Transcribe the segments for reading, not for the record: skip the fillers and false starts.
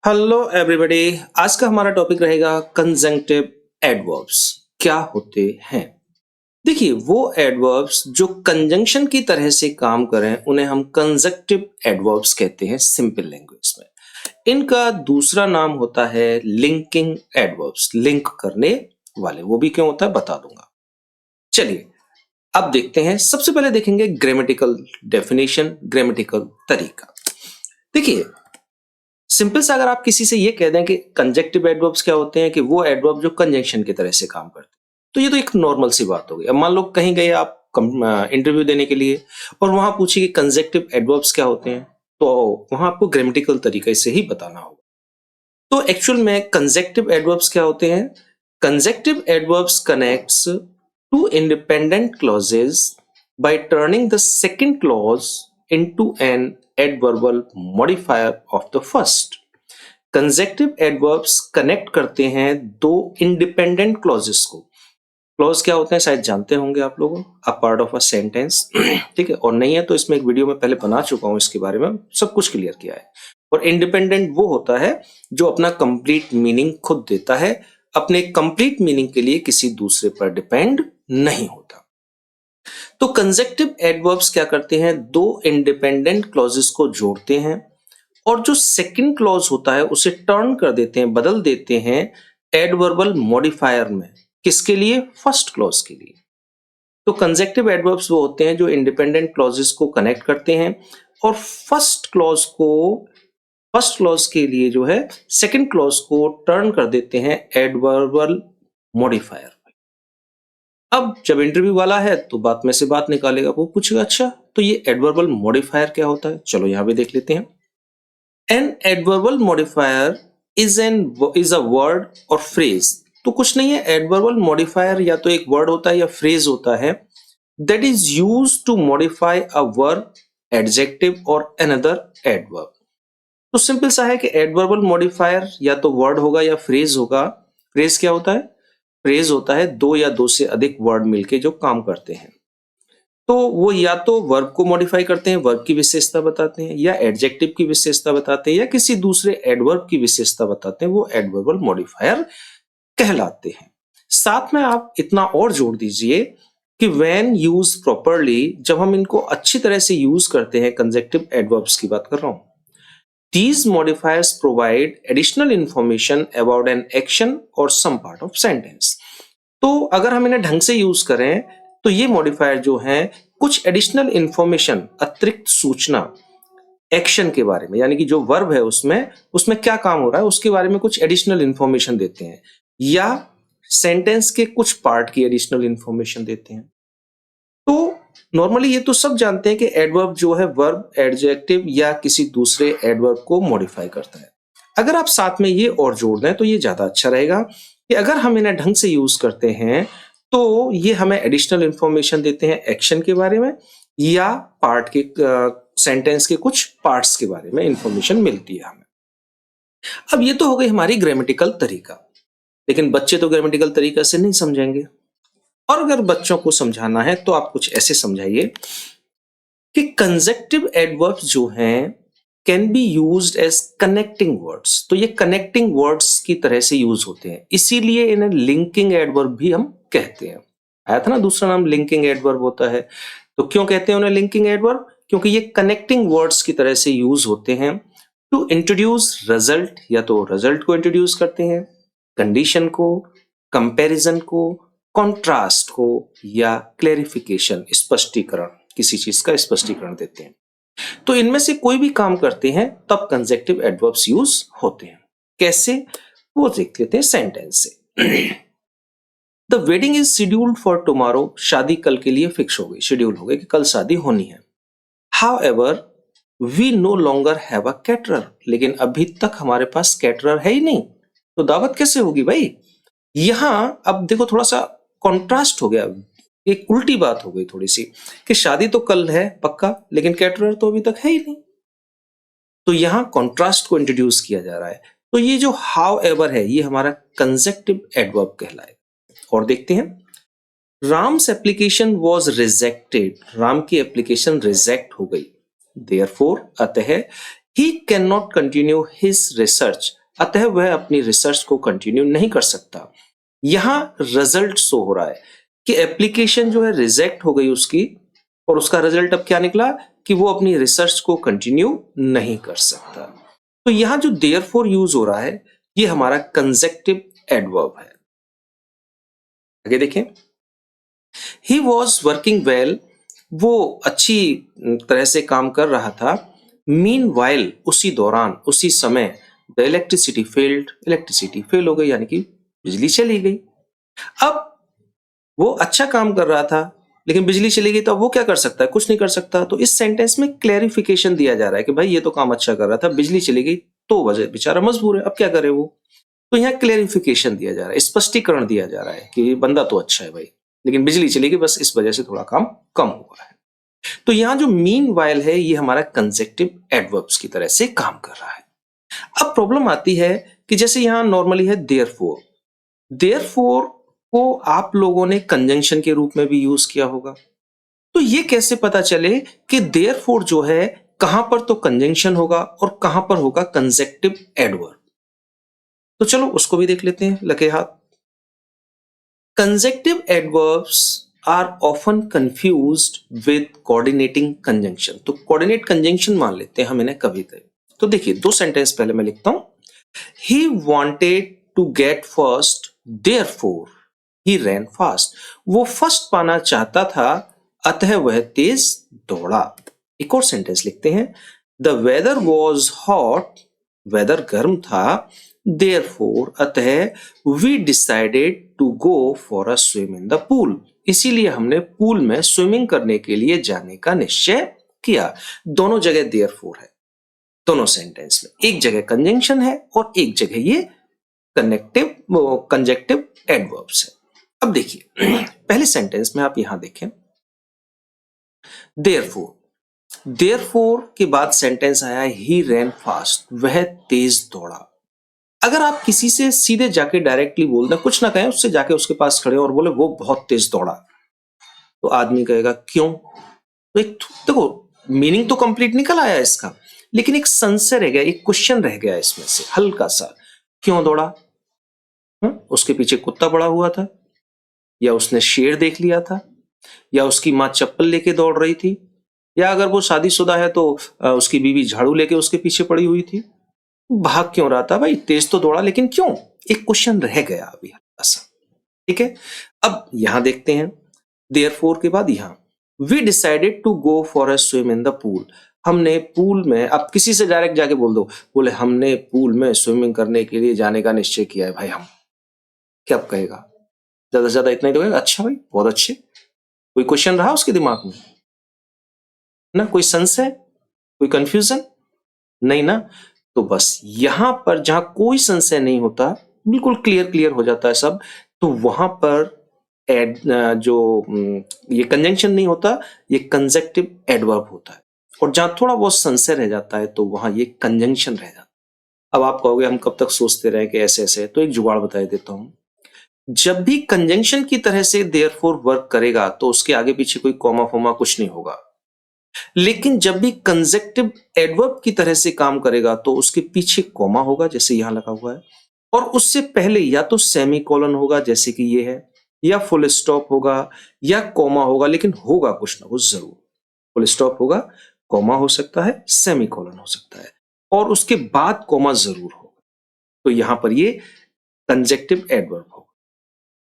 Hello everybody. आज का हमारा टॉपिक रहेगा कंजंक्टिव एडवर्ब्स क्या होते हैं। देखिए, वो एडवर्ब्स जो कंजंक्शन की तरह से काम करें उन्हें हम कंजंक्टिव एडवर्ब्स कहते हैं सिंपल लैंग्वेज में। इनका दूसरा नाम होता है लिंकिंग एडवर्ब्स, लिंक करने वाले। वो भी क्यों होता है बता दूंगा। चलिए अब देखते हैं। सबसे पहले देखेंगे ग्रामेटिकल डेफिनेशन, ग्रामेटिकल तरीका। देखिए सिंपल सा अगर आप किसी से ये कह दें कि कंजंक्टिव एडवर्ब्स क्या होते हैं, कि वो एडवर्ब जो कंजंक्शन की तरह से काम करते हैं, तो ये तो एक नॉर्मल सी बात हो गई। अब मान लो कहीं गए आप इंटरव्यू देने के लिए और वहां पूछे कि कंजंक्टिव एडवर्ब्स क्या होते हैं, तो वहां आपको ग्रामेटिकल तरीके से ही बताना होगा। तो एक्चुअल में कंजंक्टिव एडवर्ब्स क्या होते हैं? Conjunctive adverbs connects two independent clauses by turning the second clause into an adverbial modifier of the first. Conjunctive adverbs connect करते हैं दो इंडिपेंडेंट क्लॉजेस को। क्लॉज क्या होते हैं शायद जानते होंगे आप लोगों, a part of a sentence. ठीक है, और नहीं है तो इसमें एक वीडियो में पहले बना चुका हूं, इसके बारे में सब कुछ क्लियर किया है। और इंडिपेंडेंट वो होता है जो अपना कंप्लीट मीनिंग खुद देता है, अपने कंप्लीट मीनिंग के लिए किसी दूसरे पर डिपेंड नहीं होता। तो कंजंक्टिव एडवर्ब्स क्या करते हैं? दो इंडिपेंडेंट क्लॉजेस को जोड़ते हैं और जो सेकंड क्लॉज होता है उसे टर्न कर देते हैं, बदल देते हैं एडवर्बल मॉडिफायर में। किसके लिए? फर्स्ट क्लॉज के लिए। तो कंजंक्टिव एडवर्ब्स वो होते हैं जो इंडिपेंडेंट क्लॉजेस को कनेक्ट करते हैं और फर्स्ट क्लॉज के लिए जो है सेकंड क्लॉज को टर्न कर देते हैं एडवर्बल मॉडिफायर। अब जब इंटरव्यू वाला है तो बात में से बात निकालेगा, वो पूछेगा अच्छा तो ये एडवर्बल मॉडिफायर क्या होता है। चलो यहां पे देख लेते हैं। An adverbial modifier is a word और फ्रेज। तो कुछ नहीं है, एडवर्बल मॉडिफायर या तो एक वर्ड होता है या फ्रेज होता है that is used to modify a verb, adjective और अनदर एडवर्ब। तो सिंपल सा है कि एडवर्बल मॉडिफायर या तो वर्ड होगा या फ्रेज होगा। फ्रेज क्या होता है? फ्रेज होता है दो या दो से अधिक वर्ड मिलके जो काम करते हैं। तो वो या तो वर्ब को मॉडिफाई करते हैं, वर्ब की विशेषता बताते हैं, या एडजेक्टिव की विशेषता बताते हैं, या किसी दूसरे एडवर्ब की विशेषता बताते हैं। वो एडवर्बल मॉडिफायर कहलाते हैं। साथ में आप इतना और जोड़ दीजिए कि व्हेन यूज प्रॉपरली, जब हम इनको अच्छी तरह से यूज करते हैं, कंजंक्टिव एडवर्ब्स की बात कर रहा हूं, these modifiers provide additional information about an action or some part of sentence। तो अगर हम इन्हें ढंग से यूज करें तो ये मॉडिफायर जो हैं कुछ एडिशनल इंफॉर्मेशन, अतिरिक्त सूचना एक्शन के बारे में, यानी कि जो वर्ब है उसमें क्या काम हो रहा है उसके बारे में कुछ एडिशनल इंफॉर्मेशन देते हैं, या सेंटेंस के कुछ पार्ट की एडिशनल इंफॉर्मेशन देते हैं। तो नॉर्मली ये तो सब जानते हैं कि एडवर्ब जो है वर्ब, एडजेक्टिव या किसी दूसरे एडवर्ब को मॉडिफाई करता है। अगर आप साथ में ये और जोड़ दें तो ये ज्यादा अच्छा रहेगा कि अगर हम इन्हें ढंग से यूज करते हैं तो ये हमें एडिशनल इंफॉर्मेशन देते हैं एक्शन के बारे में, या पार्ट के सेंटेंस के कुछ पार्ट्स के बारे में इंफॉर्मेशन मिलती है हमें। अब ये तो हो गई हमारी ग्रामेटिकल तरीका, लेकिन बच्चे तो ग्रामेटिकल तरीका से नहीं समझेंगे। और अगर बच्चों को समझाना है तो आप कुछ ऐसे समझाइए कि कंजंक्टिव एडवर्ब्स जो हैं can be used as connecting words. तो ये कनेक्टिंग वर्ड्स की तरह से यूज होते हैं, इसीलिए इन्हें लिंकिंग एडवर्ब भी हम कहते हैं। आया था ना दूसरा नाम, लिंकिंग एडवर्ब होता है। तो क्यों कहते हैं उन्हें लिंकिंग एडवर्ब? क्योंकि ये कनेक्टिंग वर्ड्स की तरह से यूज होते हैं टू इंट्रोड्यूस रिजल्ट, या तो रिजल्ट को इंट्रोड्यूस करते हैं, कंडीशन को, कंपैरिजन को, कॉन्ट्रास्ट को, या क्लेरिफिकेशन, स्पष्टीकरण, किसी चीज का स्पष्टीकरण देते हैं। तो इनमें से कोई भी काम करते हैं तब कंजंक्टिव एडवर्ब्स यूज होते हैं। कैसे? वो देख लेते हैं सेंटेंस से। The wedding is scheduled for tomorrow. शादी कल के लिए फिक्स हो गई, शेड्यूल हो गई कि कल शादी होनी है। However we no longer have a caterer. लेकिन अभी तक हमारे पास कैटरर है ही नहीं, तो दावत कैसे होगी भाई? यहां अब देखो थोड़ा सा कॉन्ट्रास्ट हो गया, एक उल्टी बात हो गई थोड़ी सी, कि शादी तो कल है पक्का, लेकिन कैटरर तो अभी तक है ही नहीं। तो यहां कॉन्ट्रास्ट को इंट्रोड्यूस किया जा रहा है। तो ये जो हाउ एवर है ये हमारा कंजंक्टिव एडवर्ब कहलाएगा। और देखते हैं, Ram's application was rejected. Ram की एप्लीकेशन रिजेक्ट हो गई। देयरफॉर अतः he can not continue his research, अतः वह अपनी रिसर्च को कंटिन्यू नहीं कर सकता। यहां रिजल्ट शो हो रहा है कि एप्लीकेशन जो है रिजेक्ट हो गई उसकी, और उसका रिजल्ट अब क्या निकला कि वो अपनी रिसर्च को कंटिन्यू नहीं कर सकता। तो यहां जो देयरफॉर यूज हो रहा है ये हमारा कंजेक्टिव एडवर्ब है। आगे देखें, ही वॉज वर्किंग वेल, वो अच्छी तरह से काम कर रहा था। मीन वाइल, उसी दौरान उसी समय, the electricity failed, electricity fail हो गई यानी कि बिजली चली गई। अब वो अच्छा काम कर रहा था लेकिन बिजली चली गई, तो अब वो क्या कर सकता है? कुछ नहीं कर सकता। तो इस सेंटेंस में क्लैरिफिकेशन दिया जा रहा है कि भाई ये तो काम अच्छा कर रहा था, बिजली चली गई तो वजह बेचारा मजबूर है, अब क्या करे वो। तो यहाँ क्लैरिफिकेशन दिया जा रहा है, स्पष्टीकरण दिया जा रहा है कि बंदा तो अच्छा है भाई, लेकिन बिजली चली गई, बस इस वजह से थोड़ा काम कम हुआ है। तो यहाँ जो मीन वाइल है ये हमारा कंजेक्टिव एडवर्ब्स की तरह से काम कर रहा है। अब प्रॉब्लम आती है कि जैसे यहाँ नॉर्मली है देयरफॉर, देयरफॉर को आप लोगों ने कंजंक्शन के रूप में भी यूज किया होगा। तो ये कैसे पता चले कि देयरफॉर जो है कहां पर तो कंजंक्शन होगा और कहां पर होगा कंजेक्टिव एडवर्ब? तो चलो उसको भी देख लेते हैं लगे हाथ। Conjunctive adverbs are often confused with coordinating conjunction. तो कोऑर्डिनेट कंजंक्शन मान लेते हैं हम इन्हें कभी कभी। तो देखिए दो सेंटेंस पहले मैं लिखता हूं। He wanted to get first, therefore he ran fast. वो फर्स्ट पाना चाहता था अतः वह तेज दौड़ा। एक और सेंटेंस लिखते हैं। The weather was hot, weather गर्म था, देयरफॉर अतः we decided to go for a swim in the pool. इसीलिए हमने पूल में स्विमिंग करने के लिए जाने का निश्चय किया। दोनों जगह देयरफॉर है, दोनों सेंटेंस में एक जगह कंजंक्शन है और एक जगह ये कंजेक्टिव एडवर्ब्स है। अब देखिए पहले सेंटेंस में आप यहां देखें, देयरफॉर, देयरफॉर के बाद सेंटेंस आया ही रैन फास्ट, वह तेज दौड़ा। अगर आप किसी से सीधे जाके डायरेक्टली बोल दें, कुछ ना कहें, उससे जाके उसके पास खड़े और बोले वो बहुत तेज दौड़ा, तो आदमी कहेगा क्यों। तो एक देखो मीनिंग तो कंप्लीट निकल आया इसका, लेकिन एक संशय रह गया, एक क्वेश्चन रह गया इसमें से हल्का सा, क्यों दौड़ा? उसके पीछे कुत्ता पड़ा हुआ था, या उसने शेर देख लिया था, या उसकी माँ चप्पल लेके दौड़ रही थी, या अगर वो शादीशुदा है तो उसकी बीवी झाड़ू लेके उसके पीछे पड़ी हुई थी। भाग क्यों रहा था भाई? तेज तो दौड़ा, लेकिन क्यों? एक क्वेश्चन रह गया अभी हल्का सा। ठीक है, अब यहां देखते हैं देयरफॉर के बाद यहां we decided to go for a swim in the pool. हमने पूल में, अब किसी से डायरेक्ट जाके बोल दो, बोले हमने पूल में स्विमिंग करने के लिए जाने का निश्चय किया है भाई हम, क्या कहेगा? ज्यादा से ज्यादा इतना ही तो कहेगा, अच्छा भाई बहुत अच्छे। कोई क्वेश्चन रहा उसके दिमाग में ना? कोई संशय, कोई कंफ्यूजन नहीं ना? तो बस यहां पर जहां कोई संशय नहीं होता, बिल्कुल क्लियर हो जाता है सब, तो वहां पर एड जो ये कंजंक्शन नहीं होता, ये कंजेक्टिव एडवर्ब होता है। और जहां थोड़ा बहुत संशय रह जाता है तो वहां ये कंजंक्शन रह जाता है। अब आप कहोगे हम कब तक सोचते रहे कि ऐसे ऐसे, तो एक जुगाड़ बता देता हूं। जब भी कंजंक्शन की तरह से देयरफॉर वर्क करेगा तो उसके आगे पीछे कोई कॉमा फोमा कुछ नहीं होगा, लेकिन जब भी कंजेक्टिव एडवर्ब की तरह से काम करेगा तो उसके पीछे कॉमा होगा, जैसे यहां लगा हुआ है, और उससे पहले या तो सेमीकोलन होगा जैसे कि ये है, या फुल स्टॉप होगा, या कॉमा होगा, लेकिन होगा कुछ ना कुछ जरूर। फुल स्टॉप होगा, कॉमा हो सकता है, सेमीकोलन हो सकता है, और उसके बाद कॉमा जरूर होगा। तो यहां पर ये कंजेक्टिव एडवर्ब होगा।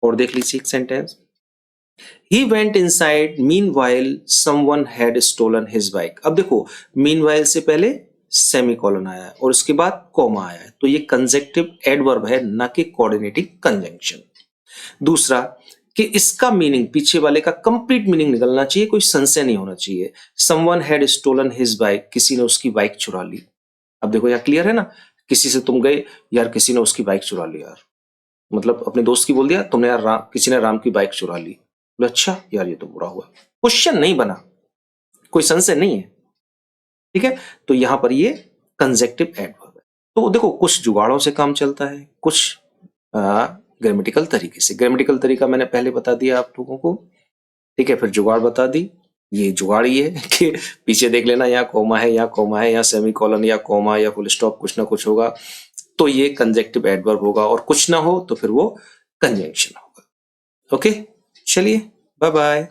और देख लीजिए एक sentence, He went inside, meanwhile someone had stolen his bike। अब देखो meanwhile से पहले सेमीकोलन आया है और उसके बाद कॉमा आया है, तो ये कंजेक्टिव एडवर्ब है, ना कि कोऑर्डिनेटिंग कंजंक्शन। दूसरा कि इसका मीनिंग, पीछे वाले का कंप्लीट मीनिंग निकलना चाहिए, कोई संशय नहीं होना चाहिए। Someone had stolen his bike, किसी ने उसकी बाइक चुरा ली। अब देखो यहाँ क्लियर है ना, किसी से तुम गए, यार किसी ने उसकी बाइक चुरा ली, यार मतलब अपने दोस्त की बोल दिया तुमने, यार किसी ने राम की बाइक चुरा ली। अच्छा यार ये तो बुरा हुआ, क्वेश्चन नहीं बना, कोई संशय नहीं है। ठीक है, तो यहां पर ये कंजेक्टिव एडवर्ब है। तो देखो कुछ जुगाड़ों से काम चलता है, कुछ ग्रामेटिकल तरीके से। ग्रामेटिकल तरीका मैंने पहले बता दिया आप लोगों को, ठीक है, फिर जुगाड़ बता दी, ये जुगाड़ी है कि पीछे देख लेना, यहाँ कोमा है, यहाँ कोमा है, यहाँ सेमीकोलन या कोमा या फुल स्टॉप कुछ ना कुछ होगा, तो ये कंजक्टिव एडवर्ब होगा, और कुछ ना हो तो फिर वो कंजंक्शन होगा। ओके, चलिए बाय बाय।